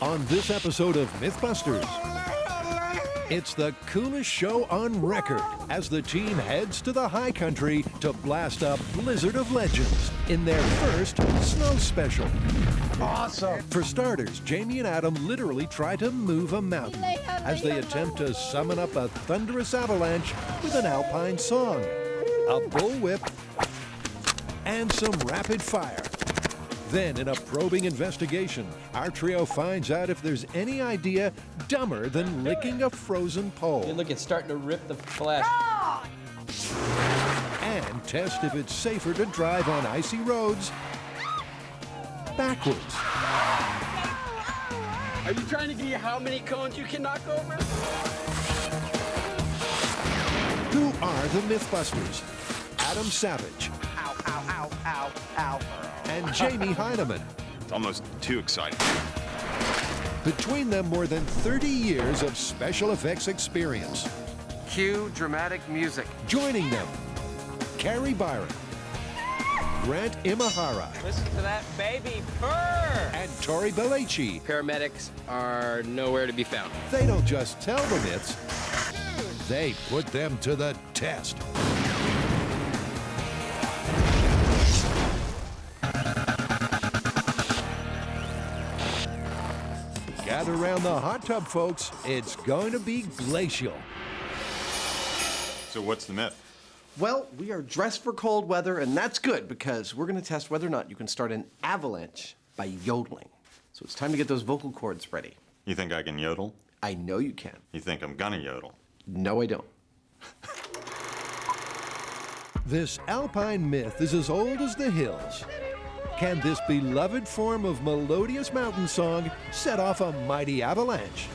On this episode of MythBusters, it's the coolest show on record as the team heads to the high country to blast a blizzard of legends in their first snow special. Awesome! For starters, Jamie and Adam literally try to move a mountain as they attempt to summon up a thunderous avalanche with an alpine song, a bullwhip, and some rapid fire. Then, in a probing investigation, our trio finds out if there's any idea dumber than licking a frozen pole. Hey, look, it's starting to rip the flesh. And test if it's safer to drive on icy roads backwards. Are you trying to give you how many cones you can knock over? Who are the MythBusters? Adam Savage. Ow, ow, ow, ow, ow. And Jamie Heineman. It's almost too exciting. Between them, more than 30 years of special effects experience. Cue dramatic music. Joining them, Carrie Byron, Grant Imahara, Listen to that baby purr. and Tori Belleci. Paramedics are nowhere to be found. They don't just tell the myths, they put them to the test. Gather around the hot tub, folks. It's going to be glacial. So what's the myth? Well, we are dressed for cold weather, and that's good because we're going to test whether or not you can start an avalanche by yodeling. So it's time to get those vocal cords ready. You think I can yodel? I know you can. You think I'm gonna yodel? No, I don't. This alpine myth is as old as the hills. Can this beloved form of melodious mountain song set off a mighty avalanche?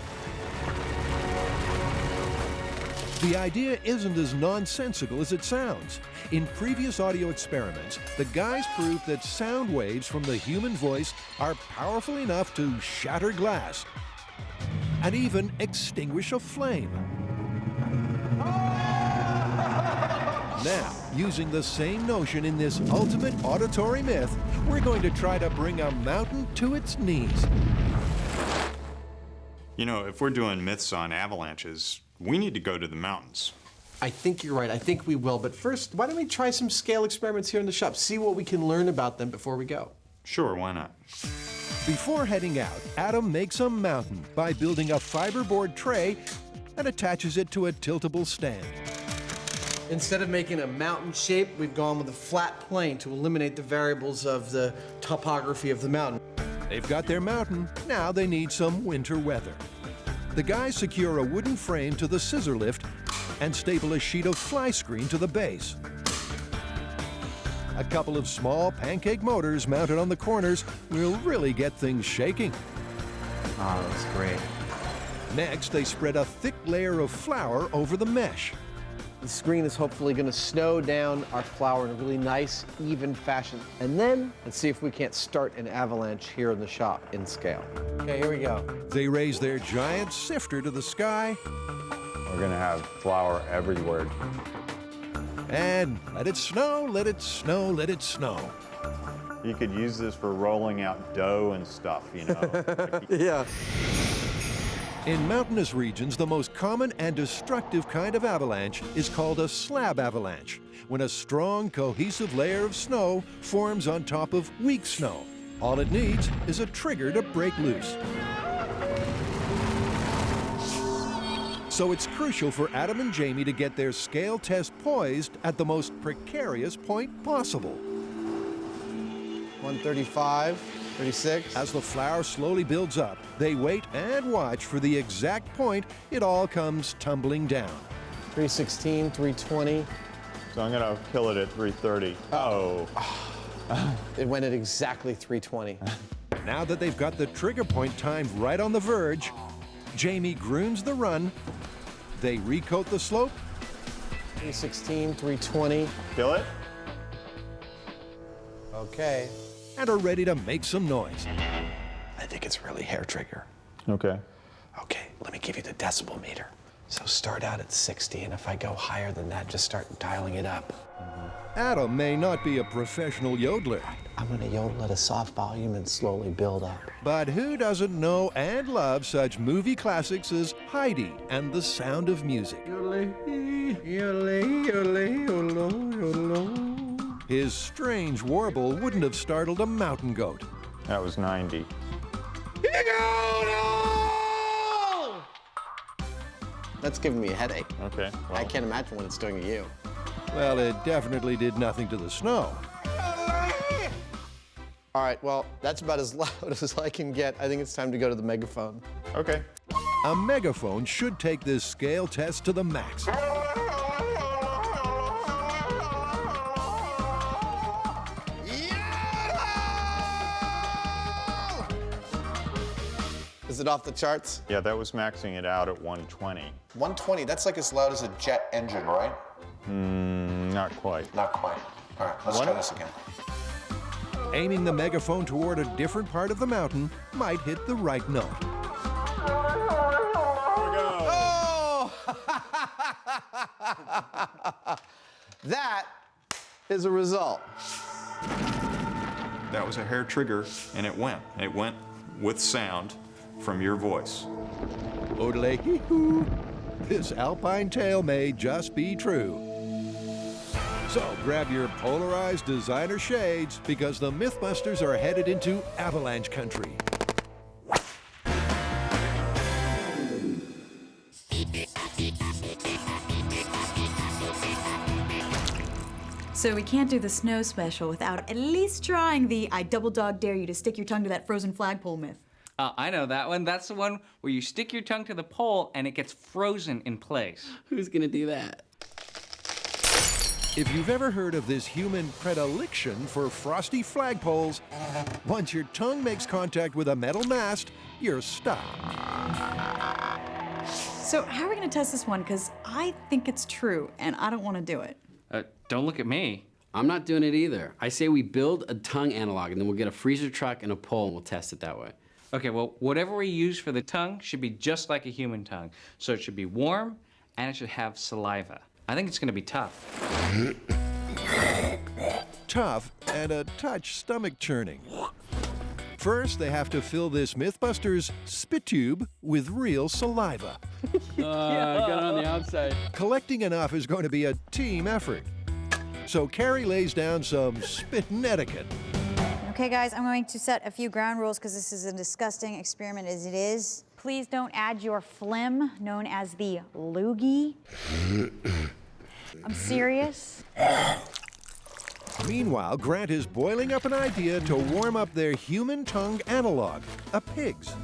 The idea isn't as nonsensical as it sounds. In previous audio experiments, the guys proved that sound waves from the human voice are powerful enough to shatter glass and even extinguish a flame. Now, using the same notion in this ultimate auditory myth, we're going to try to bring a mountain to its knees. You know, if we're doing myths on avalanches, we need to go to the mountains. I think you're right. I think we will. But first, why don't we try some scale experiments here in the shop? See what we can learn about them before we go. Sure, why not? Before heading out, Adam makes a mountain by building a fiberboard tray and attaches it to a tiltable stand. Instead of making a mountain shape, we've gone with a flat plane to eliminate the variables of the topography of the mountain. They've got their mountain, now they need some winter weather. The guys secure a wooden frame to the scissor lift and staple a sheet of fly screen to the base. A couple of small pancake motors mounted on the corners will really get things shaking. Oh, that's great. Next, they spread a thick layer of flour over the mesh. The screen is hopefully going to snow down our flour in a really nice, even fashion. And then, let's see if we can't start an avalanche here in the shop in scale. Okay, here we go. They raise their giant sifter to the sky We're gonna have flour everywhere. and let it snow, let it snow, let it snow. You could use this for rolling out dough and stuff, you know. Yeah. In mountainous regions, the most common and destructive kind of avalanche is called a slab avalanche, when a strong, cohesive layer of snow forms on top of weak snow. All it needs is a trigger to break loose. So it's crucial for Adam and Jamie to get their scale test poised at the most precarious point possible. 135, 36. As the flour slowly builds up, they wait and watch for the exact point it all comes tumbling down. 316, 320. So I'm gonna kill it at 330. Uh-oh. It went at exactly 320. Now that they've got the trigger point timed right on the verge, Jamie groons the run, they recoat the slope, 316, 320. Kill it? Okay. and are ready to make some noise. I think it's really hair trigger. Okay. Okay, let me give you the decibel meter. So start out at 60, and if I go higher than that, just start dialing it up. Adam may not be a professional yodeler, I'm gonna yodel at a soft volume and slowly build up. but who doesn't know and love such movie classics as Heidi and The Sound of Music? His strange warble wouldn't have startled a mountain goat. That was 90. That's giving me a headache. Okay. I can't imagine what it's doing to you. Well, it definitely did nothing to the snow. All right, well, that's about as loud as I can get. I think it's time to go to the megaphone. Okay. A megaphone should take this scale test to the max. Is it off the charts? Yeah, that was maxing it out at 120. 120, that's like as loud as a jet engine, right? Not quite. Not quite. All right, let's try this again. Aiming the megaphone toward a different part of the mountain might hit the right note. Oh! That is a result. That was a hair trigger, and it went. It went with sound from your voice. Oodle-hee-hoo. This alpine tale may just be true. So grab your polarized designer shades because the MythBusters are headed into Avalanche country. So we can't do the snow special without at least trying the I double dog dare you to stick your tongue to that frozen flagpole myth. I know that one. That's the one where you stick your tongue to the pole and it gets frozen in place. Who's gonna do that? If you've ever heard of this human predilection for frosty flagpoles, once your tongue makes contact with a metal mast, you're stuck. So how are we gonna test this one? Because I think it's true and I don't want to do it. Don't look at me. I'm not doing it either. I say we build a tongue analog and then we'll get a freezer truck and a pole and we'll test it that way. Okay, well, whatever we use for the tongue should be just like a human tongue. So it should be warm and it should have saliva. I think it's gonna be tough. Tough and a touch stomach churning. First, they have to fill this MythBusters spit tube with real saliva. I got it on the outside. Collecting enough is going to be a team effort. So Carrie lays down some spitting etiquette. Okay, guys, I'm going to set a few ground rules because this is a disgusting experiment as it is. Please don't add your phlegm, known as the loogie. I'm serious. Meanwhile, Grant is boiling up an idea to warm up their human tongue analog, a pig's.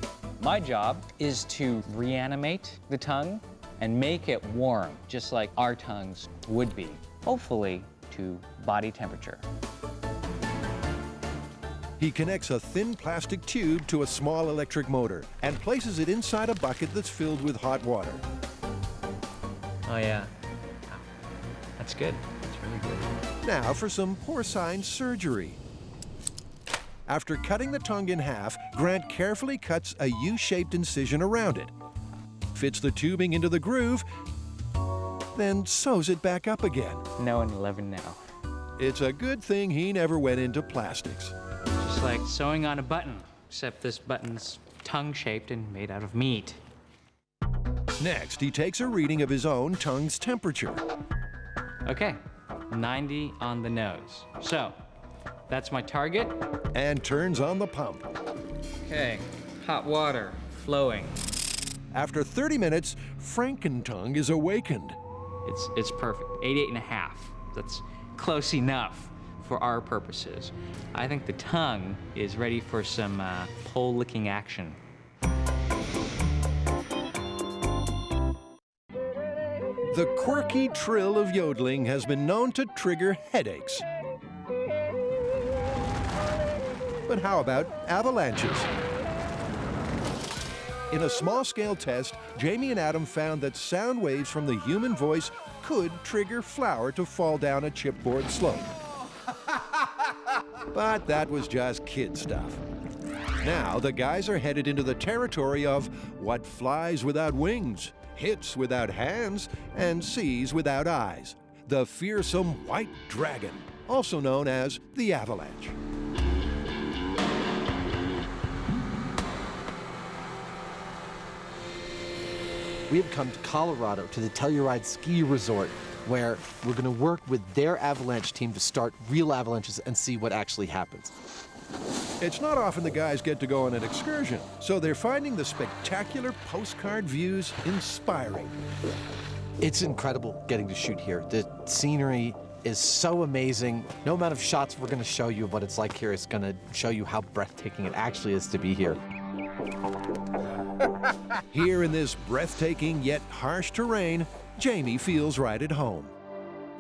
My job is to reanimate the tongue and make it warm, just like our tongues would be, hopefully to body temperature. He connects a thin plastic tube to a small electric motor and places it inside a bucket that's filled with hot water. Oh yeah, that's good. That's really good. Now for some porcine surgery. After cutting the tongue in half, Grant carefully cuts a U-shaped incision around it, fits the tubing into the groove, then sews it back up again. No and 11 now. It's a good thing he never went into plastics. Just like sewing on a button, except this button's tongue-shaped and made out of meat. Next, he takes a reading of his own tongue's temperature. Okay, 90 on the nose. So, that's my target. And turns on the pump. Okay, hot water flowing. After 30 minutes, Frankentongue is awakened. It's perfect, 88.5. That's close enough for our purposes. I think the tongue is ready for some pole-licking action. The quirky trill of yodeling has been known to trigger headaches. But how about avalanches? In a small-scale test, Jamie and Adam found that sound waves from the human voice could trigger flour to fall down a chipboard slope. But that was just kid stuff. Now the guys are headed into the territory of what flies without wings, hits without hands and sees without eyes. The fearsome white dragon, also known as the Avalanche. We have come to Colorado to the Telluride Ski Resort, where we're going to work with their avalanche team to start real avalanches and see what actually happens. It's not often the guys get to go on an excursion, so they're finding the spectacular postcard views inspiring. It's incredible getting to shoot here. The scenery is so amazing. No amount of shots we're going to show you of what it's like here is going to show you how breathtaking it actually is to be here. Here in this breathtaking yet harsh terrain, Jamie feels right at home.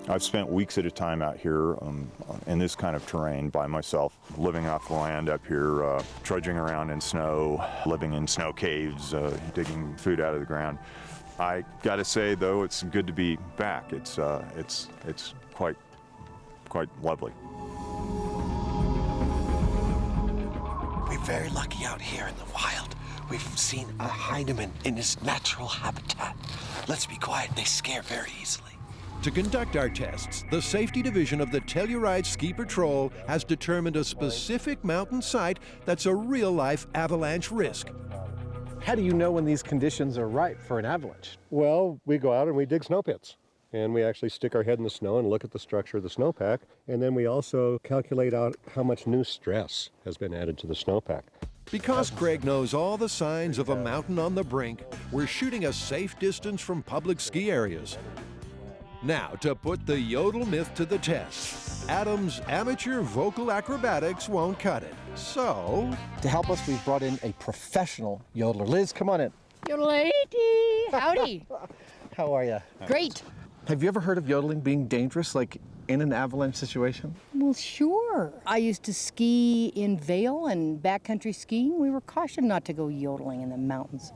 I've spent weeks at a time out here in this kind of terrain by myself, living off the land up here, trudging around in snow, living in snow caves, digging food out of the ground. I got to say, though, it's good to be back. It's quite lovely. We're very lucky out here in the wild. We've seen a Heinemann in his natural habitat. Let's be quiet, they scare very easily. To conduct our tests, the Safety Division of the Telluride Ski Patrol has determined a specific mountain site that's a real-life avalanche risk. How do you know when these conditions are right for an avalanche? Well, we go out and we dig snow pits. And we actually stick our head in the snow and look at the structure of the snowpack. And then we also calculate out how much new stress has been added to the snowpack. Because Craig knows all the signs of a mountain on the brink, we're shooting a safe distance from public ski areas. Now, to put the yodel myth to the test, Adam's amateur vocal acrobatics won't cut it. So, to help us, we've brought in a professional yodeler. Liz, come on in. Yodelady! Howdy! How are you? Great! Have you ever heard of yodeling being dangerous, like in an avalanche situation? Well, sure. I used to ski in Vail and backcountry skiing. We were cautioned not to go yodeling in the mountains.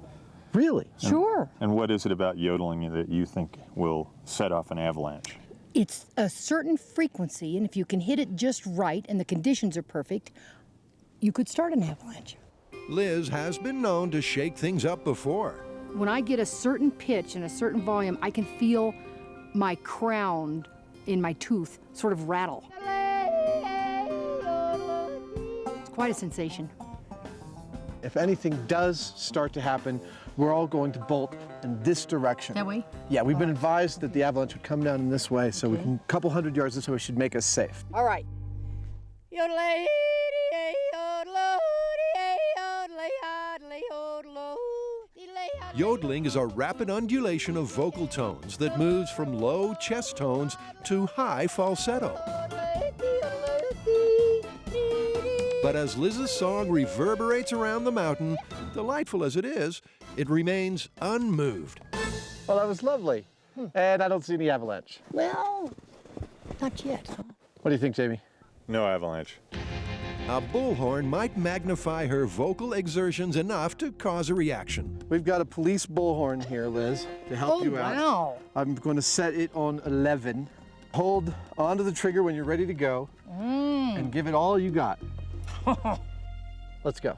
Really? Sure. And what is it about yodeling that you think will set off an avalanche? It's a certain frequency, and if you can hit it just right and the conditions are perfect, you could start an avalanche. Liz has been known to shake things up before. When I get a certain pitch and a certain volume, I can feel my crown in my tooth sort of rattle. It's quite a sensation. If anything does start to happen, we're all going to bolt in this direction. That way? Yeah, we've been advised that the avalanche would come down in this way, so we can, a couple hundred yards this way should make us safe. All right. Yodeling is a rapid undulation of vocal tones that moves from low chest tones to high falsetto. But as Liz's song reverberates around the mountain, delightful as it is, it remains unmoved. Well, that was lovely. And I don't see any avalanche. Well, not yet. What do you think, Jamie? No avalanche. A bullhorn might magnify her vocal exertions enough to cause a reaction. We've got a police bullhorn here, Liz, to help you out. Wow. I'm going to set it on 11. Hold onto the trigger when you're ready to go, and give it all you got. Let's go.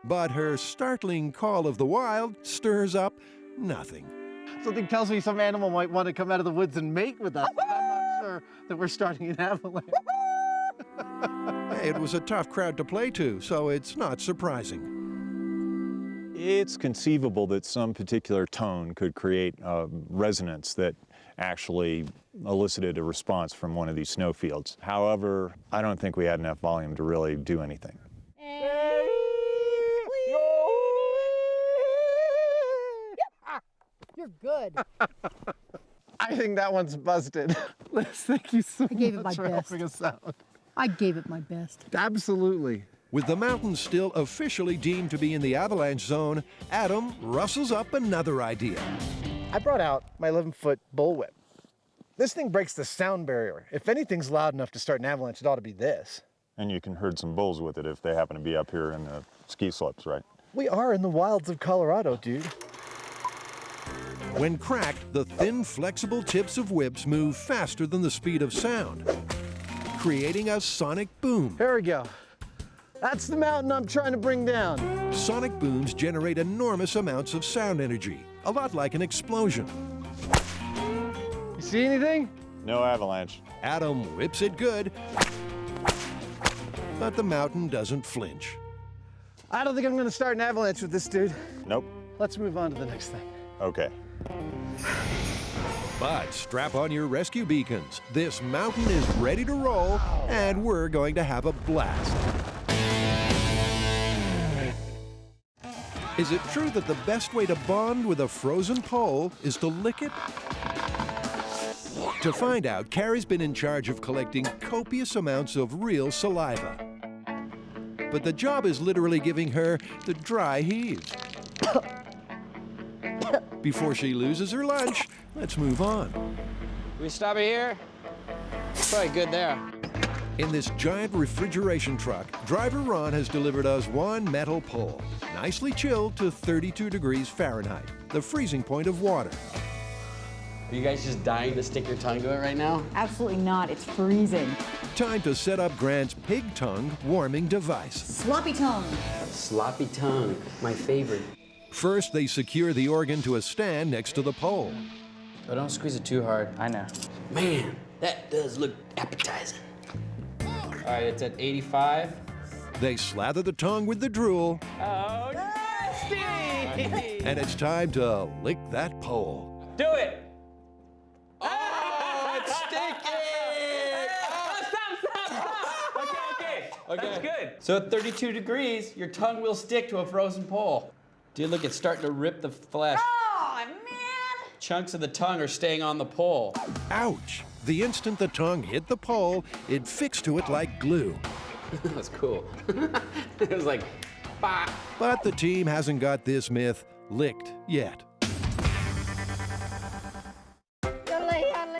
But her startling call of the wild stirs up nothing. Something tells me some animal might want to come out of the woods and mate with us, but I'm not sure that we're starting an avalanche. Hey, it was a tough crowd to play to, so it's not surprising. It's conceivable that some particular tone could create resonance that actually elicited a response from one of these snowfields. However, I don't think we had enough volume to really do anything. You're good. I think that one's busted. Liz, thank you so I gave it my much for best. helping us out. I gave it my best. Absolutely. With the mountains still officially deemed to be in the avalanche zone, Adam rustles up another idea. I brought out my 11-foot bullwhip. This thing breaks the sound barrier. If anything's loud enough to start an avalanche, it ought to be this. And you can herd some bulls with it if they happen to be up here in the ski slopes, right? We are in the wilds of Colorado, dude. When cracked, the thin, flexible tips of whips move faster than the speed of sound, creating a sonic boom. Here we go. That's the mountain I'm trying to bring down. Sonic booms generate enormous amounts of sound energy, a lot like an explosion. You see anything? No avalanche. Adam whips it good, but the mountain doesn't flinch. I don't think I'm gonna start an avalanche with this dude. Nope. Let's move on to the next thing. Okay. But strap on your rescue beacons. This mountain is ready to roll, and we're going to have a blast. Is it true that the best way to bond with a frozen pole is to lick it? To find out, Carrie's been in charge of collecting copious amounts of real saliva. But the job is literally giving her the dry heaves. Before she loses her lunch, let's move on. We stop it here? Probably good there. In this giant refrigeration truck, driver Ron has delivered us one metal pole, nicely chilled to 32 degrees Fahrenheit, the freezing point of water. Are you guys just dying to stick your tongue to it right now? Absolutely not. It's freezing. Time to set up Grant's pig tongue warming device. Sloppy tongue. Sloppy tongue, my favorite. First, they secure the organ to a stand next to the pole. Oh, don't squeeze it too hard. I know. Man, that does look appetizing. All right, it's at 85. They slather the tongue with the drool. Oh, nasty! And it's time to lick that pole. Do it! Oh, it's sticky! Stop! Okay. That's good. So at 32 degrees, your tongue will stick to a frozen pole. Dude, look, it's starting to rip the flesh. Oh, man. Chunks of the tongue are staying on the pole. Ouch! The instant the tongue hit the pole, it fixed to it like glue. That was cool. It was like, bah. But the team hasn't got this myth licked yet.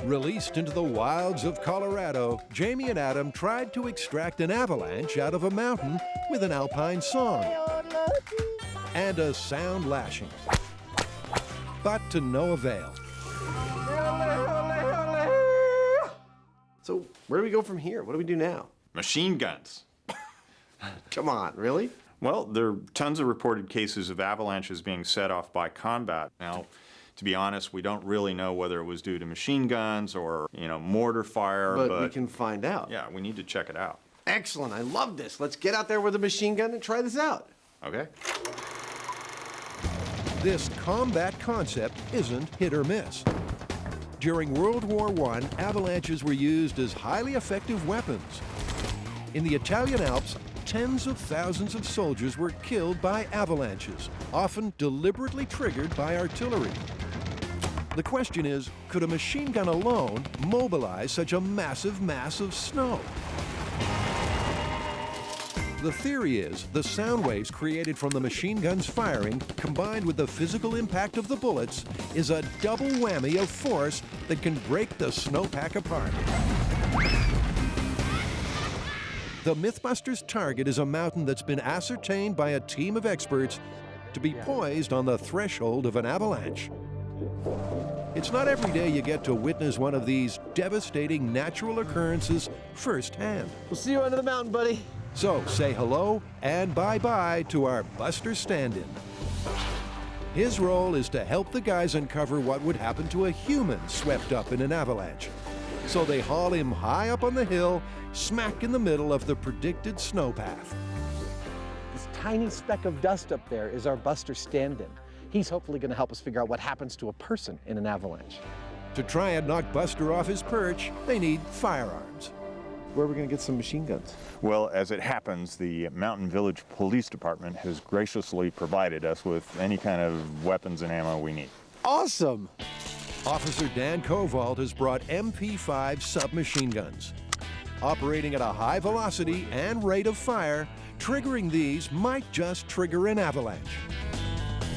Released into the wilds of Colorado, Jamie and Adam tried to extract an avalanche out of a mountain with an alpine song and a sound lashing. But to no avail. So where do we go from here? What do we do now? Machine guns. Come on, really? Well, there are tons of reported cases of avalanches being set off by combat. Now, to be honest, we don't really know whether it was due to machine guns or, mortar fire, But we can find out. yeah, we need to check it out. Excellent, I love this. Let's get out there with a machine gun and try this out. Okay? This combat concept isn't hit or miss. During World War I, avalanches were used as highly effective weapons. In the Italian Alps, tens of thousands of soldiers were killed by avalanches, often deliberately triggered by artillery. The question is, could a machine gun alone mobilize such a massive mass of snow? The theory is the sound waves created from the machine gun's firing, combined with the physical impact of the bullets, is a double whammy of force that can break the snowpack apart. The MythBusters target is a mountain that's been ascertained by a team of experts to be poised on the threshold of an avalanche. It's not every day you get to witness one of these devastating natural occurrences firsthand. We'll see you under the mountain, buddy. So say hello and bye-bye to our Buster stand-in. His role is to help the guys uncover what would happen to a human swept up in an avalanche. So they haul him high up on the hill, smack in the middle of the predicted snowpath. This tiny speck of dust up there is our Buster stand-in. He's hopefully going to help us figure out what happens to a person in an avalanche. To try and knock Buster off his perch, they need firearms. Where are we going to get some machine guns? Well, as it happens, the Mountain Village Police Department has graciously provided us with any kind of weapons and ammo we need. Awesome! Officer Dan Kovalt has brought MP5 submachine guns. Operating at a high velocity and rate of fire, triggering these might just trigger an avalanche.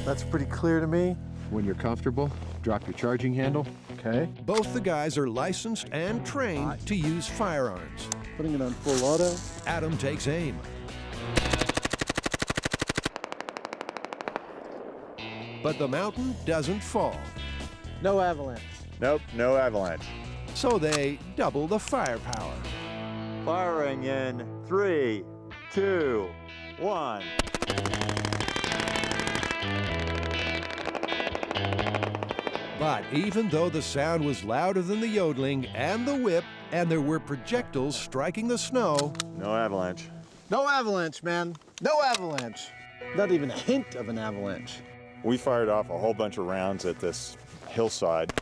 That's pretty clear to me. When you're comfortable, drop your charging handle. Okay. Both the guys are licensed and trained to use firearms. Putting it on full auto. Adam takes aim. but the mountain doesn't fall. No avalanche. Nope, no avalanche. So they double the firepower. Firing in 3, 2, 1. But even though the sound was louder than the yodeling and the whip, and there were projectiles striking the snow, No avalanche. No avalanche, man. No avalanche. Not even a hint of an avalanche. We fired off a whole bunch of rounds at this hillside.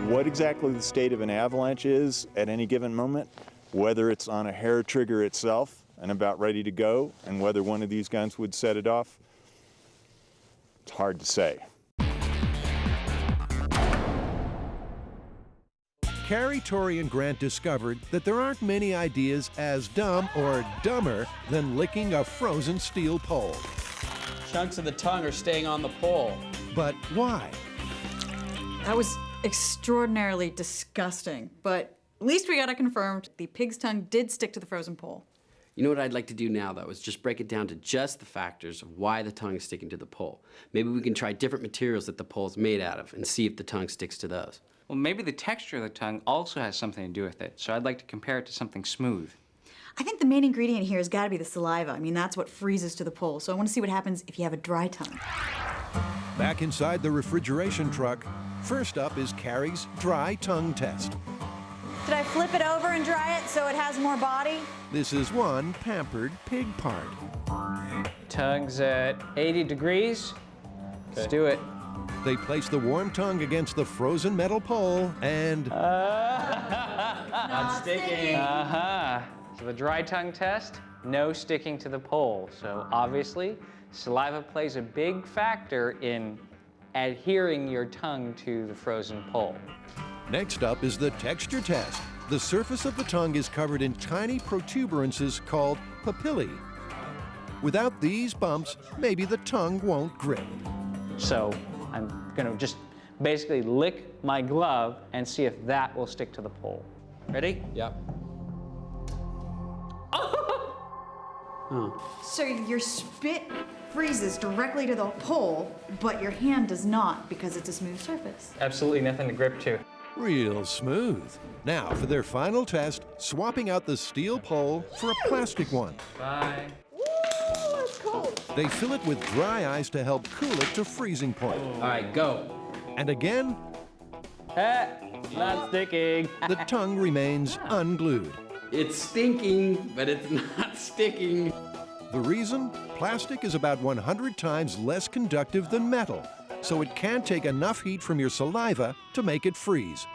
What exactly the state of an avalanche is at any given moment, whether it's on a hair trigger itself and about ready to go, and whether one of these guns would set it off, it's hard to say. Carrie, Tori, and Grant discovered that there aren't many ideas as dumb or dumber than licking a frozen steel pole. Chunks of the tongue are staying on the pole. But why? That was extraordinarily disgusting, but at least we got it confirmed. The pig's tongue did stick to the frozen pole. You know what I'd like to do now, though, is just break it down to just the factors of why the tongue is sticking to the pole. Maybe we can try different materials that the pole's made out of and see if the tongue sticks to those. Well, maybe the texture of the tongue also has something to do with it, so I'd like to compare it to something smooth. I think the main ingredient here has got to be the saliva. I mean, that's what freezes to the pole, so I want to see what happens if you have a dry tongue. Back inside the refrigeration truck, first up is Carrie's dry tongue test. Did I flip it over and dry it so it has more body? This is one pampered pig part. Tongue's at 80 degrees. Let's do it. They place the warm tongue against the frozen metal pole and... Not sticking. So the dry tongue test, no sticking to the pole. So obviously, saliva plays a big factor in adhering your tongue to the frozen pole. Next up is the texture test. The surface of the tongue is covered in tiny protuberances called papillae. Without these bumps, maybe the tongue won't grip. So I'm gonna just basically lick my glove and see if that will stick to the pole. Ready? Yep. So your spit freezes directly to the pole, but your hand does not because it's a smooth surface. Absolutely nothing to grip to. Real smooth. Now, for their final test, swapping out the steel pole for a plastic one. Bye. Ooh, it's cold. They fill it with dry ice to help cool it to freezing point. All right, go. And again, Not sticking. the tongue remains unglued. It's stinking, but it's not sticking. The reason? Plastic is about 100 times less conductive than metal, so it can't take enough heat from your saliva to make it freeze.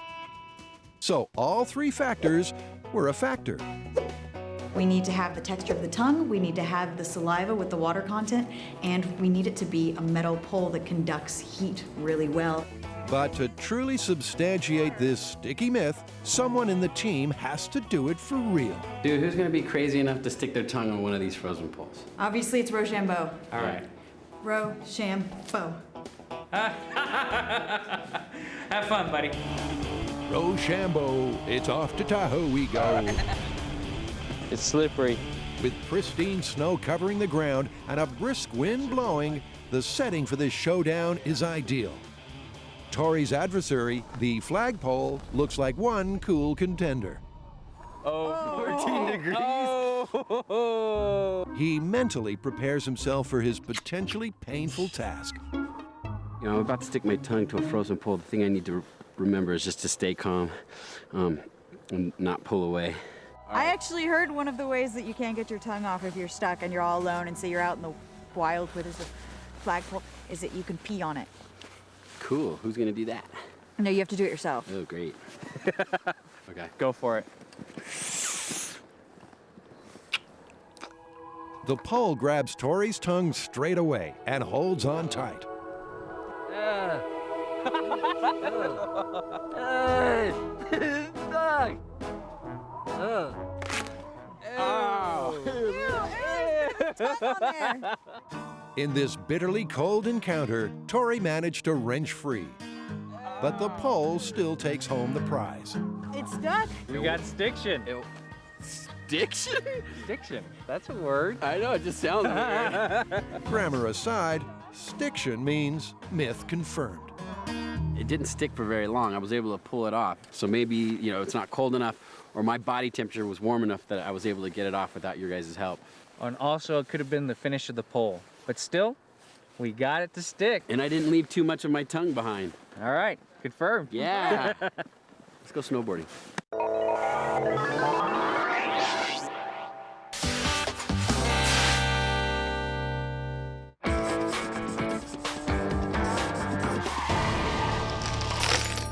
So all three factors were a factor. We need to have the texture of the tongue, we need to have the saliva with the water content, and we need it to be a metal pole that conducts heat really well. But to truly substantiate this sticky myth, someone in the team has to do it for real. Dude, who's gonna be crazy enough to stick their tongue on one of these frozen poles? Obviously, it's Rochambeau. All right. Rochambeau. Have fun, buddy. Rochambeau, it's off to Tahoe we go. It's slippery. With pristine snow covering the ground and a brisk wind blowing, the setting for this showdown is ideal. Tori's adversary, the flagpole, looks like one cool contender. 14 degrees. He mentally prepares himself for his potentially painful task. You know, I'm about to stick my tongue to a frozen pole. The thing I need to remember is just to stay calm and not pull away. I actually heard one of the ways that you can't get your tongue off if you're stuck and you're all alone and say you're out in the wild where there's a flagpole, is that you can pee on it. Cool. Who's gonna do that? No, you have to do it yourself. Oh, great. Okay. Go for it. The pole grabs Tori's tongue straight away and holds on tight. In this bitterly cold encounter, Tori managed to wrench free. But the pole still takes home the prize. It's stuck. We got stiction. Stiction? Stiction. That's a word. I know, it just sounds weird. Grammar aside, stiction means myth confirmed. It didn't stick for very long. I was able to pull it off. So maybe, you know, it's not cold enough or my body temperature was warm enough that I was able to get it off without your guys' help. And also, it could have been the finish of the pole. But still, we got it to stick. And I didn't leave too much of my tongue behind. All right, confirmed. Yeah. Let's go snowboarding.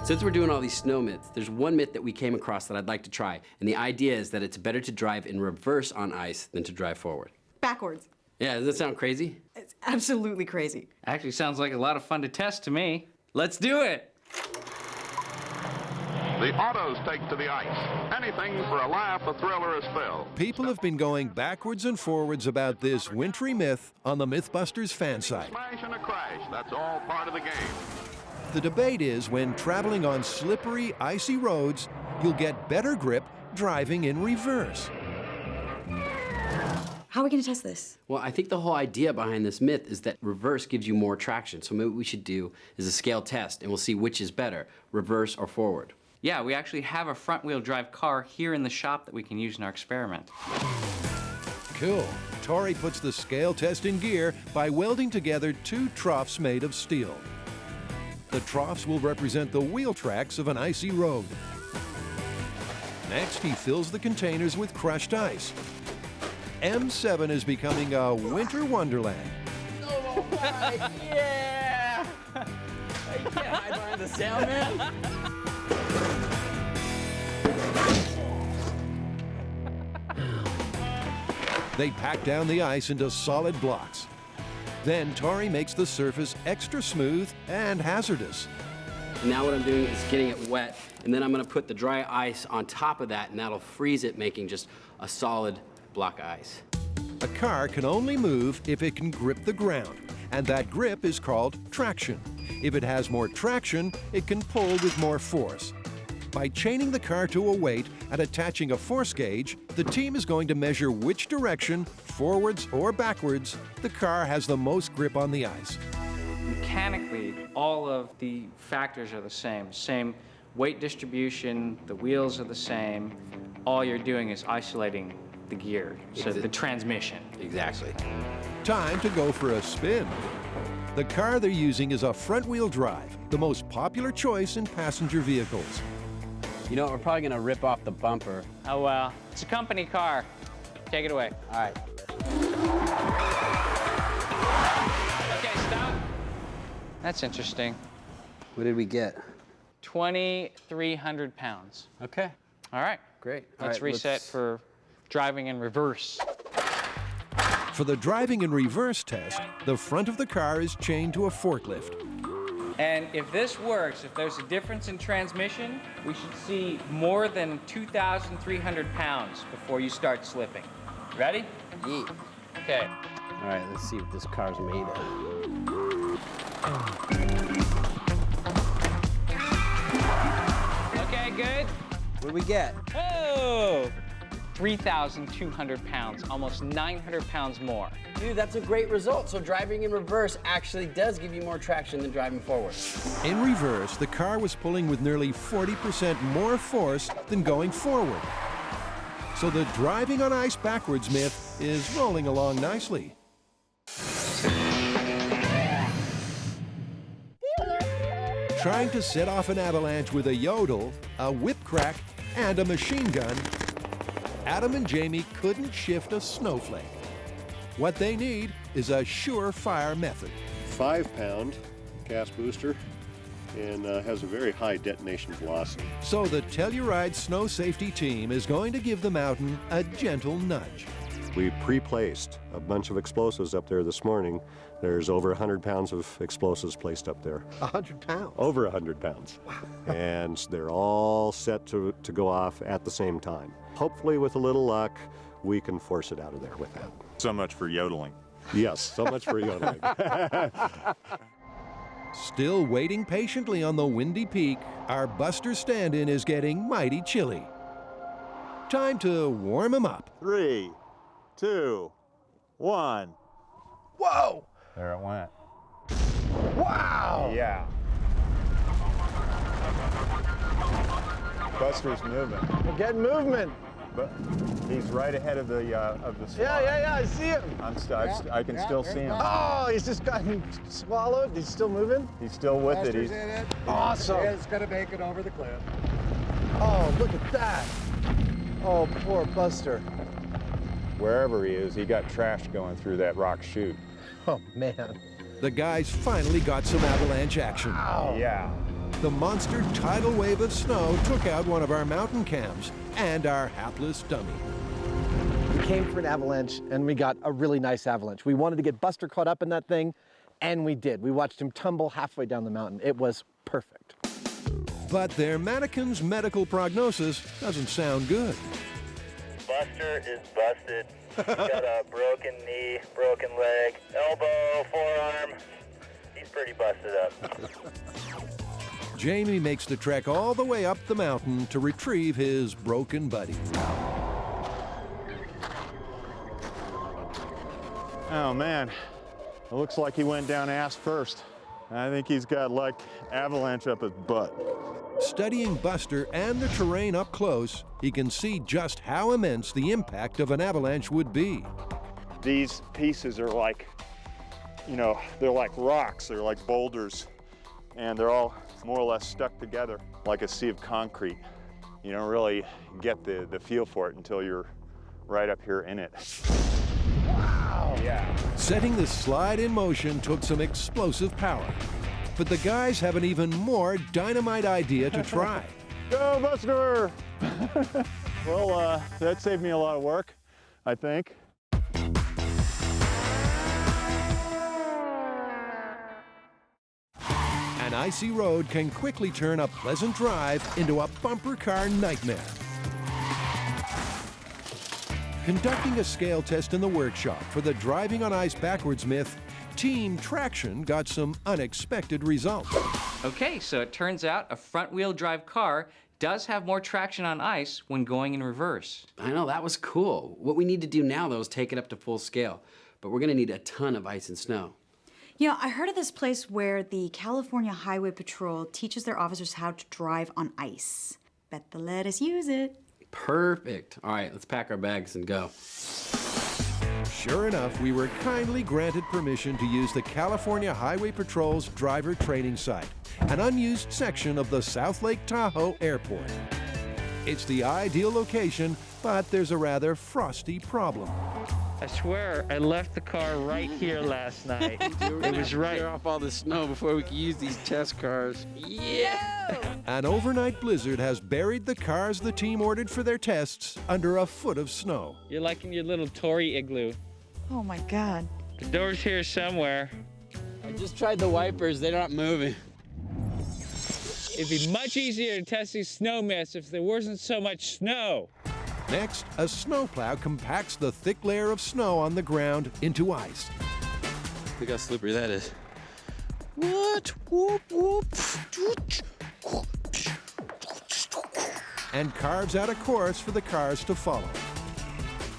Since we're doing all these snow myths, there's one myth that we came across that I'd like to try. And the idea is that it's better to drive in reverse on ice than to drive forward. Backwards. Yeah, does that sound crazy? It's absolutely crazy. Actually sounds like a lot of fun to test to me. Let's do it. The autos take to the ice. Anything for a laugh, a thrill, or a spill. People have been going backwards and forwards about this wintry myth on the MythBusters fan site. Smash and a crash, that's all part of the game. The debate is when traveling on slippery, icy roads, you'll get better grip driving in reverse. How are we going to test this? Well, I think the whole idea behind this myth is that reverse gives you more traction. So maybe what we should do is a scale test, and we'll see which is better, reverse or forward. Yeah, we actually have a front-wheel drive car here in the shop that we can use in our experiment. Cool. Tori puts the scale test in gear by welding together two troughs made of steel. The troughs will represent the wheel tracks of an icy road. Next, he fills the containers with crushed ice. M7 is becoming a winter wonderland. Oh my, yeah! You can't hide behind the sound, man. They pack down the ice into solid blocks. Then Tori makes the surface extra smooth and hazardous. Now what I'm doing is getting it wet, and then I'm gonna put the dry ice on top of that, and that'll freeze it, making just a solid block of ice. A car can only move if it can grip the ground, and that grip is called traction. If it has more traction, it can pull with more force. By chaining the car to a weight and attaching a force gauge, the team is going to measure which direction, forwards or backwards, the car has the most grip on the ice. Mechanically, all of the factors are the same. Same weight distribution, the wheels are the same. All you're doing is isolating the gear, so the transmission. Exactly. Time to go for a spin. The car they're using is a front-wheel drive, the most popular choice in passenger vehicles. You know, we're probably gonna rip off the bumper. Oh, well, it's a company car. Take it away. All right. Okay, stop. That's interesting. What did we get? 2,300 pounds. Okay. All right. Great. All Let's right, reset for driving in reverse. For the driving in reverse test, the front of the car is chained to a forklift. And if this works, if there's a difference in transmission, we should see more than 2,300 pounds before you start slipping. Ready? Yeet. Okay. All right, let's see what this car's made of. Okay, good. What do we get? Oh! 3,200 pounds, almost 900 pounds more. Dude, that's a great result. So driving in reverse actually does give you more traction than driving forward. In reverse, the car was pulling with nearly 40% more force than going forward. So the driving on ice backwards myth is rolling along nicely. Trying to set off an avalanche with a yodel, a whip crack, and a machine gun, Adam and Jamie couldn't shift a snowflake. What they need is a surefire method. 5-pound gas booster and has a very high detonation velocity. So the Telluride Snow Safety Team is going to give the mountain a gentle nudge. We pre-placed a bunch of explosives up there this morning. There's over 100 pounds of explosives placed up there. 100 pounds? Over 100 pounds. Wow. And they're all set to go off at the same time. Hopefully, with a little luck, we can force it out of there with that. So much for yodeling. Yes, so much for yodeling. Still waiting patiently on the windy peak, our Buster stand-in is getting mighty chilly. Time to warm them up. 3, 2, 1. Whoa! There it went. Wow! Yeah. Buster's moving. We're getting movement. But he's right ahead of the slide. Yeah, I see him. I can still see him. Oh, he's just gotten swallowed. He's still moving. He's still with it. Buster's He's in it. Awesome. It's gonna make it over the cliff. Oh, look at that. Oh, poor Buster. wherever he is. He got trash going through that rock chute. Oh man. The guys finally got some avalanche action. Yeah. The monster tidal wave of snow took out one of our mountain cams and our hapless dummy. We came for an avalanche, and we got a really nice avalanche. We wanted to get Buster caught up in that thing, and we did. We watched him tumble halfway down the mountain. It was perfect. But their mannequin's medical prognosis doesn't sound good. Buster is busted. He's got a broken knee, broken leg, elbow, forearm. He's pretty busted up. Jamie makes the trek all the way up the mountain to retrieve his broken buddy. Oh man, it looks like he went down ass first. I think he's got like avalanche up his butt. Studying Buster and the terrain up close, he can see just how immense the impact of an avalanche would be. These pieces are like, you know, they're like rocks, they're like boulders, and they're all more or less stuck together like a sea of concrete. You don't really get the feel for it until you're right up here in it. Wow! Yeah. Setting the slide in motion took some explosive power. But the guys have an even more dynamite idea to try. Go, Buster! Well, that saved me a lot of work, I think. An icy road can quickly turn a pleasant drive into a bumper car nightmare. Conducting a scale test in the workshop for the driving on ice backwards myth, Team Traction got some unexpected results. Okay, so it turns out a front-wheel drive car does have more traction on ice when going in reverse. I know, that was cool. What we need to do now, though, is take it up to full scale. But we're gonna need a ton of ice and snow. You know, I heard of this place where the California Highway Patrol teaches their officers how to drive on ice. Bet they'll let us use it. Perfect. All right, let's pack our bags and go. Sure enough, we were kindly granted permission to use the California Highway Patrol's driver training site, an unused section of the South Lake Tahoe Airport. It's the ideal location, but there's a rather frosty problem. I swear, I left the car right here last night. It was right. Clear off all the snow before we could use these test cars. Yeah! An overnight blizzard has buried the cars the team ordered for their tests under a foot of snow. You're like in your little Tory igloo. Oh my God. The door's here somewhere. I just tried the wipers, they're not moving. It'd be much easier to test these snow myths if there wasn't so much snow. Next, a snowplow compacts the thick layer of snow on the ground into ice. Look how slippery that is. What? Whoop, whoop. And carves out a course for the cars to follow.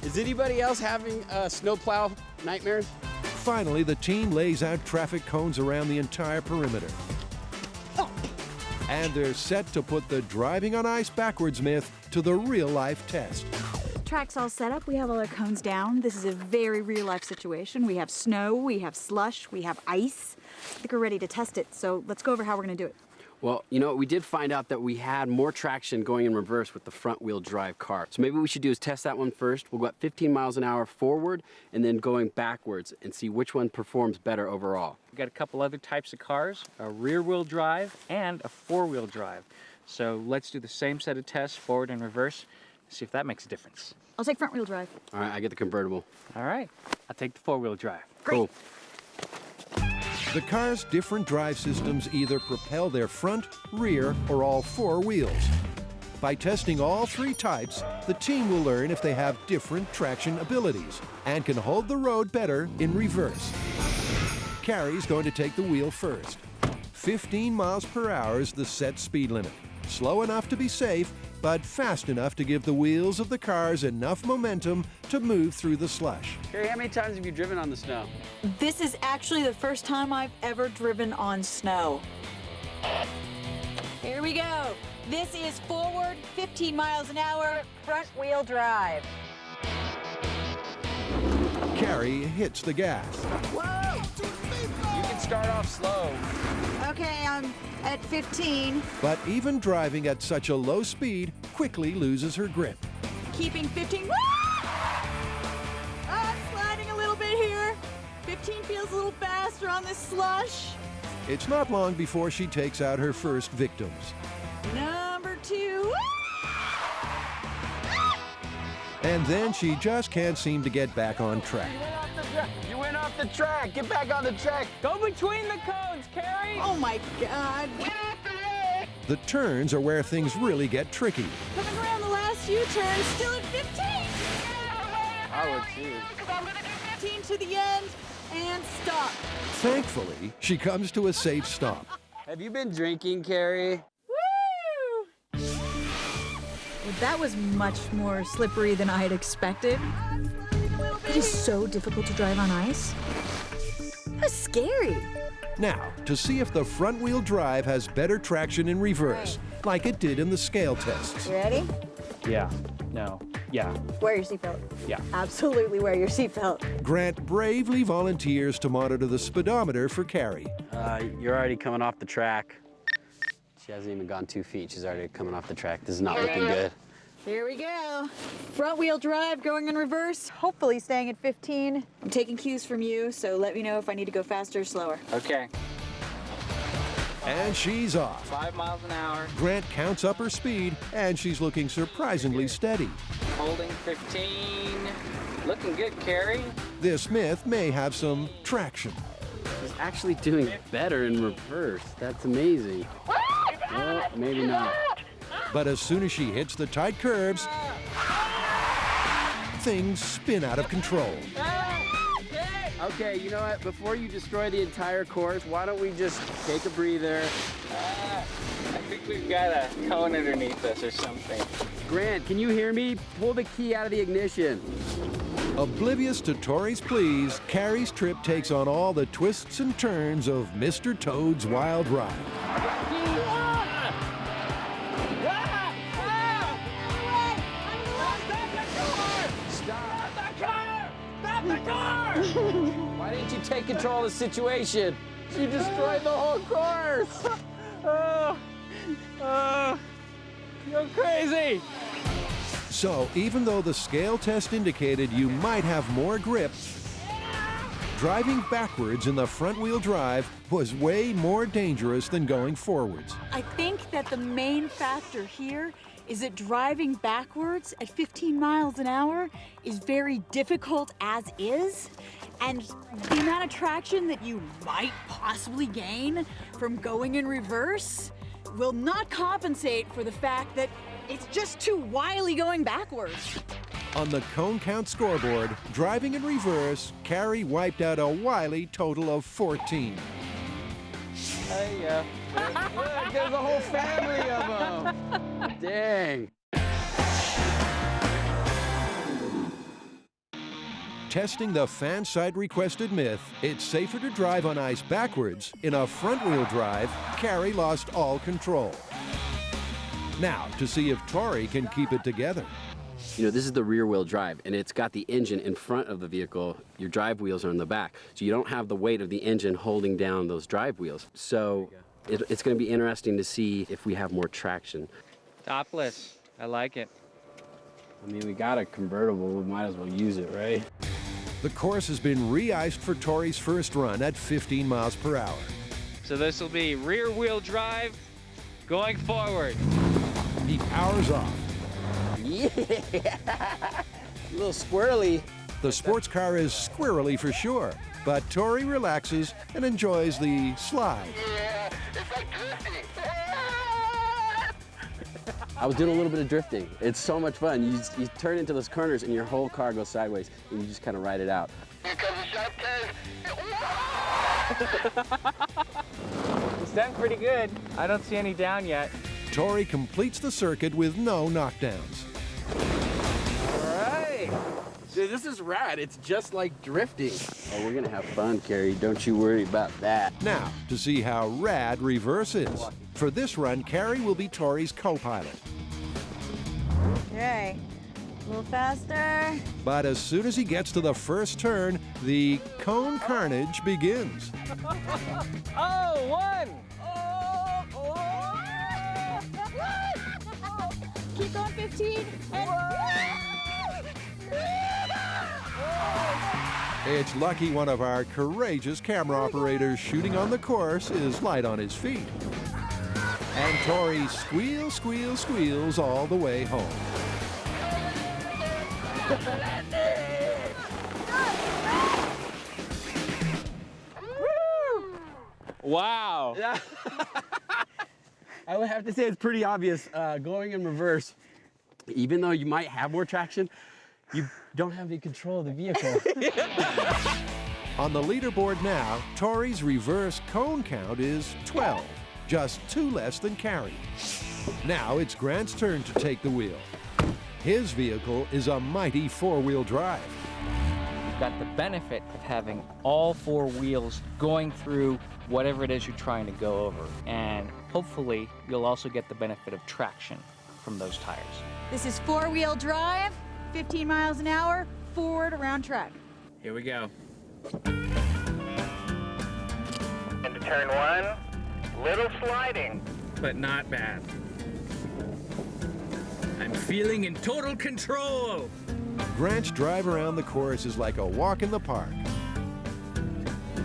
Is anybody else having snowplow nightmares? Finally, the team lays out traffic cones around the entire perimeter. And they're set to put the driving on ice backwards myth to the real-life test. Track's all set up. We have all our cones down. This is a very real-life situation. We have snow, we have slush, we have ice. I think we're ready to test it, so let's go over how we're gonna do it. Well, you know, we did find out that we had more traction going in reverse with the front-wheel drive car. So maybe what we should do is test that one first. We'll go at 15 miles an hour forward and then going backwards and see which one performs better overall. We've got a couple other types of cars, a rear-wheel drive and a four-wheel drive. So let's do the same set of tests, forward and reverse, see if that makes a difference. I'll take front-wheel drive. All right, I get the convertible. All right, I'll take the four-wheel drive. Great. Cool. The car's different drive systems either propel their front, rear, or all four wheels. By testing all three types, the team will learn if they have different traction abilities and can hold the road better in reverse. Carrie's going to take the wheel first. 15 miles per hour is the set speed limit. slow enough to be safe, but fast enough to give the wheels of the cars enough momentum to move through the slush. Carrie, how many times have you driven on the snow? This is actually the first time I've ever driven on snow. Here we go. This is forward, 15 miles an hour, front wheel drive. Carrie hits the gas. Whoa! You can start off slow. Okay, I'm at 15. But even driving at such a low speed quickly loses her grip. Keeping 15. Woo! Oh, I'm sliding a little bit here. 15 feels a little faster on this slush. It's not long before she takes out her first victims. Number 2. And then she just can't seem to get back on track. You went off the track. Get back on the track. Go between the cones, Carrie. Oh my God. The turns are where things really get tricky. Coming around the last few turns, still at 15. I would too. 15 to the end and stop. Thankfully, she comes to a safe stop. Have you been drinking, Carrie? Woo! Well, that was much more slippery than I had expected. It is so difficult to drive on ice. That's scary. Now, to see if the front-wheel drive has better traction in reverse, like it did in the scale tests. You ready? Yeah. No. Yeah. Wear your seatbelt. Yeah. Absolutely wear your seatbelt. Grant bravely volunteers to monitor the speedometer for Carrie. You're already coming off the track. She hasn't even gone 2 feet. She's already coming off the track. This is not looking good. Here we go. Front wheel drive going in reverse, hopefully staying at 15. I'm taking cues from you, so let me know if I need to go faster or slower. Okay. And she's off. 5 miles an hour. Grant counts up her speed, and she's looking surprisingly steady. Holding 15. Looking good, Carrie. This myth may have some traction. She's actually doing better in reverse. That's amazing. Well, maybe not. But as soon as she hits the tight curves, things spin out of control. Okay, you know what? Before you destroy the entire course, why don't we just take a breather? I think we've got a cone underneath us or something. Grant, can you hear me? Pull the key out of the ignition. Oblivious to Tori's pleas, Carrie's trip takes on all the twists and turns of Mr. Toad's Wild Ride. Why didn't you take control of the situation? She destroyed the whole course. You're crazy. So even though the scale test indicated you might have more grip, driving backwards in the front-wheel drive was way more dangerous than going forwards. I think that the main factor here is that driving backwards at 15 miles an hour is very difficult as is. And the amount of traction that you might possibly gain from going in reverse will not compensate for the fact that it's just too wily going backwards. On the cone count scoreboard, driving in reverse, Carrie wiped out a wily total of 14. There you go. Look, there's a whole family of them. Dang. Testing the fan site requested myth, it's safer to drive on ice backwards. In a front-wheel drive, Carrie lost all control. Now, to see if Tori can keep it together. You know, this is the rear-wheel drive, and it's got the engine in front of the vehicle. Your drive wheels are in the back, so you don't have the weight of the engine holding down those drive wheels. So it's going to be interesting to see if we have more traction. Topless. I like it. I mean, we got a convertible. We might as well use it, right? The course has been re-iced for Tori's first run at 15 miles per hour. So this will be rear-wheel drive going forward. He powers off. Yeah! A little squirrely. The sports car is squirrely for sure, but Tori relaxes and enjoys the slide. Yeah, it's like drifting. I was doing a little bit of drifting. It's so much fun. You turn into those corners and your whole car goes sideways and you just kind of ride it out. Here comes the sharp turn. It's done pretty good. I don't see any down yet. Tori completes the circuit with no knockdowns. All right. Dude, this is rad. It's just like drifting. Oh, we're gonna have fun, Carrie. Don't you worry about that. Now, to see how rad reverse is. For this run, Carrie will be Tori's co-pilot. Okay, a little faster. But as soon as he gets to the first turn, the cone carnage begins. Oh, one! Keep going, 15. It's lucky one of our courageous camera operators shooting on the course is light on his feet. And Tori squeals all the way home. Wow. Yeah. I would have to say it's pretty obvious going in reverse. Even though you might have more traction, you don't have any control of the vehicle. On the leaderboard now, Tori's reverse cone count is 12, just 2 less than Carrie. Now it's Grant's turn to take the wheel. His vehicle is a mighty 4-wheel drive. You've got the benefit of having all 4 wheels going through whatever it is you're trying to go over. And hopefully, you'll also get the benefit of traction from those tires. This is 4-wheel drive, 15 miles an hour, forward around track. Here we go. Into turn 1, little sliding. But not bad. I'm feeling in total control. Grant's drive around the course is like a walk in the park.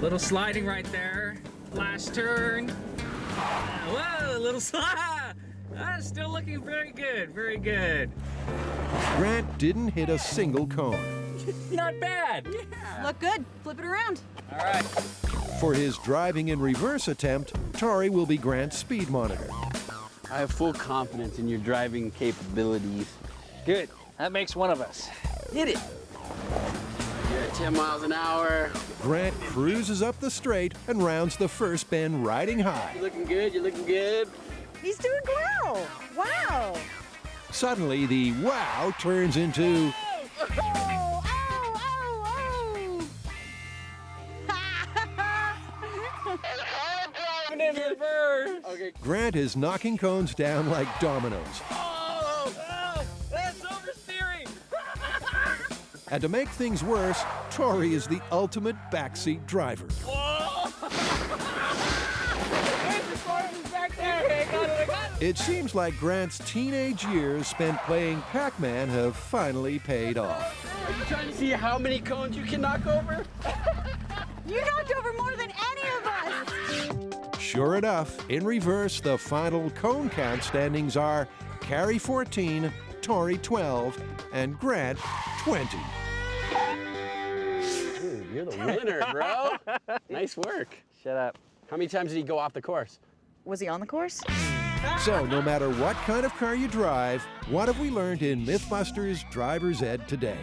Little sliding right there. Last turn. Whoa, a little slide. Still looking very good, very good. Grant didn't hit a single cone. Not bad. Yeah. Look good. Flip it around. All right. For his driving in reverse attempt, Tori will be Grant's speed monitor. I have full confidence in your driving capabilities. Good. That makes one of us. Hit it. You're at 10 miles an hour. Grant cruises up the straight and rounds the first bend riding high. You're looking good, you're looking good. He's doing well. Wow. Suddenly, the wow turns into... In reverse. Okay. Grant is knocking cones down like dominoes. That's oversteering. And to make things worse, Tori is the ultimate backseat driver. It seems like Grant's teenage years spent playing Pac-Man have finally paid off. Are you trying to see how many cones you can knock over? You knocked over more than any of us. Sure enough, in reverse, the final cone count standings are Carrie 14, Tori 12, and Grant 20. Dude, you're the winner, bro. Nice work. Shut up. How many times did he go off the course? Was he on the course? So, no matter what kind of car you drive, what have we learned in MythBusters Driver's Ed today?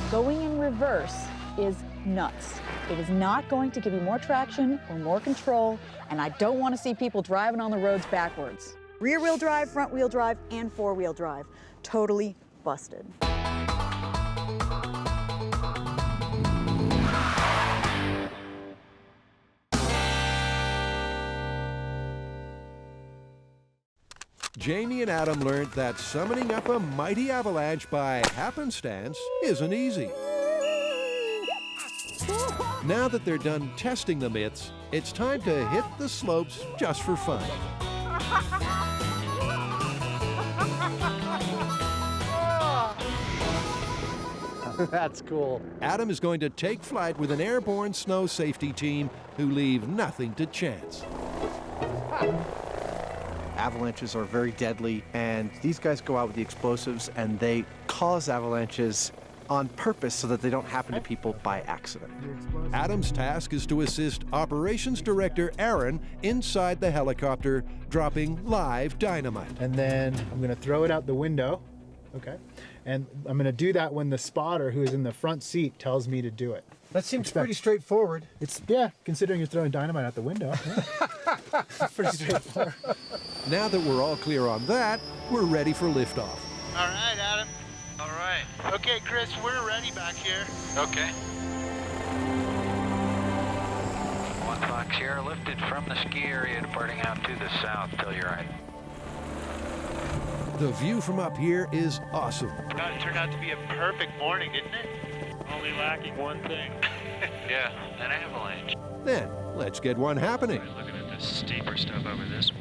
Going in reverse is nuts. It is not going to give you more traction or more control, and I don't want to see people driving on the roads backwards. Rear-wheel drive, front-wheel drive, and four-wheel drive. Totally busted. Jamie and Adam learned that summoning up a mighty avalanche by happenstance isn't easy. Now that they're done testing the myths, it's time to hit the slopes just for fun. That's cool. Adam is going to take flight with an airborne snow safety team who leave nothing to chance. Avalanches are very deadly, and these guys go out with the explosives and they cause avalanches on purpose so that they don't happen to people by accident. Adam's task is to assist Operations Director Aaron inside the helicopter, dropping live dynamite. And then I'm going to throw it out the window, okay? And I'm going to do that when the spotter who is in the front seat tells me to do it. That seems pretty straightforward. It's, yeah, considering you're throwing dynamite out the window. Yeah. Pretty straightforward. Now that we're all clear on that, we're ready for liftoff. All right, Adam. All right. Okay, Chris, we're ready back here. Okay. 1 Fox Sierra lifted from the ski area, departing out to the south till you're right. The view from up here is awesome. God, it turned out to be a perfect morning, didn't it? Only lacking one thing. Yeah, an avalanche. Then, let's get one happening. Looking at the steeper stuff over this way.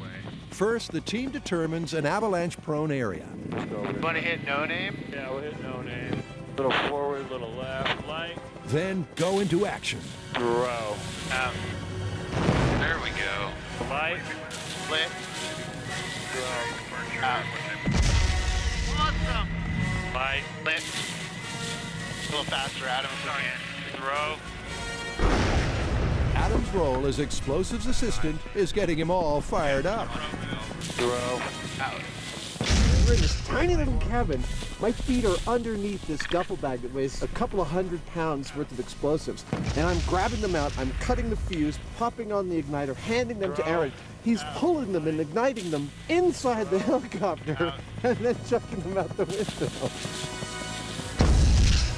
First, the team determines an avalanche-prone area. Want to hit no name? Yeah, we'll hit no name. Little forward, little left, light. Then go into action. Throw. Out. There we go. Light. Split. Throw. Out. Awesome. Light. Split. A little faster, Adam. Sorry. Throw. Adam's role as explosives assistant is getting him all fired up. Throw. Out. We're in this tiny little cabin. My feet are underneath this duffel bag that weighs a couple of 100 pounds worth of explosives. And I'm grabbing them out, I'm cutting the fuse, popping on the igniter, handing them to Aaron. He's pulling them and igniting them inside the helicopter and then chucking them out the window.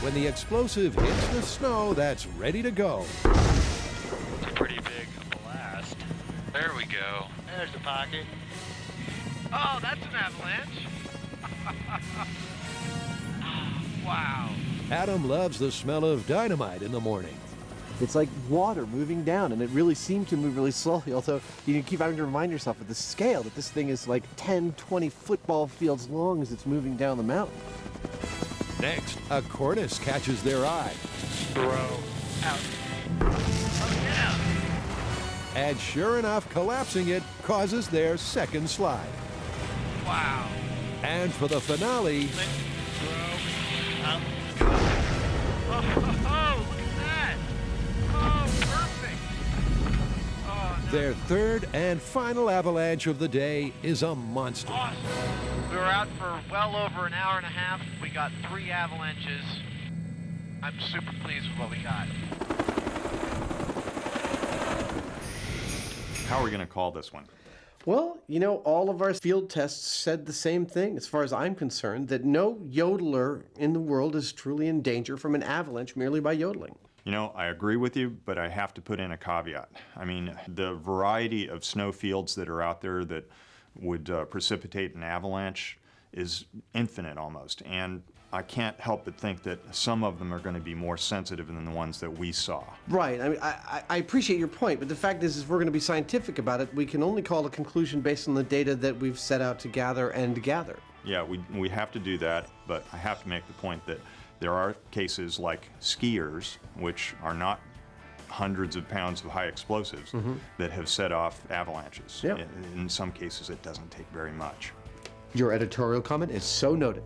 When the explosive hits the snow that's ready to go. It's a pretty big blast. There we go. There's the pocket. Oh, that's an avalanche. Wow. Adam loves the smell of dynamite in the morning. It's like water moving down, and it really seemed to move really slowly, although you keep having to remind yourself of the scale, that this thing is like 10, 20 football fields long as it's moving down the mountain. Next, a cornice catches their eye. Throw. Out. Oh, yeah. And sure enough, collapsing it causes their second slide. Wow. And for the finale, Throw. Out. Oh, look at that. Oh, perfect. Oh, no. their third and final avalanche of the day is a monster. Awesome. We were out for well over an hour and a half. We got 3 avalanches. I'm super pleased with what we got. How are we going to call this one? Well, you know, all of our field tests said the same thing, as far as I'm concerned, that no yodeler in the world is truly in danger from an avalanche merely by yodeling. You know, I agree with you, but I have to put in a caveat. I mean, the variety of snow fields that are out there that would precipitate an avalanche is infinite almost, and I can't help but think that some of them are going to be more sensitive than the ones that we saw. Right. I mean, I appreciate your point, but the fact is if we're going to be scientific about it, we can only call a conclusion based on the data that we've set out to gather and gather. Yeah, we have to do that, but I have to make the point that there are cases like skiers, which are not hundreds of pounds of high explosives, that have set off avalanches. Yep. In some cases, it doesn't take very much. Your editorial comment is so noted.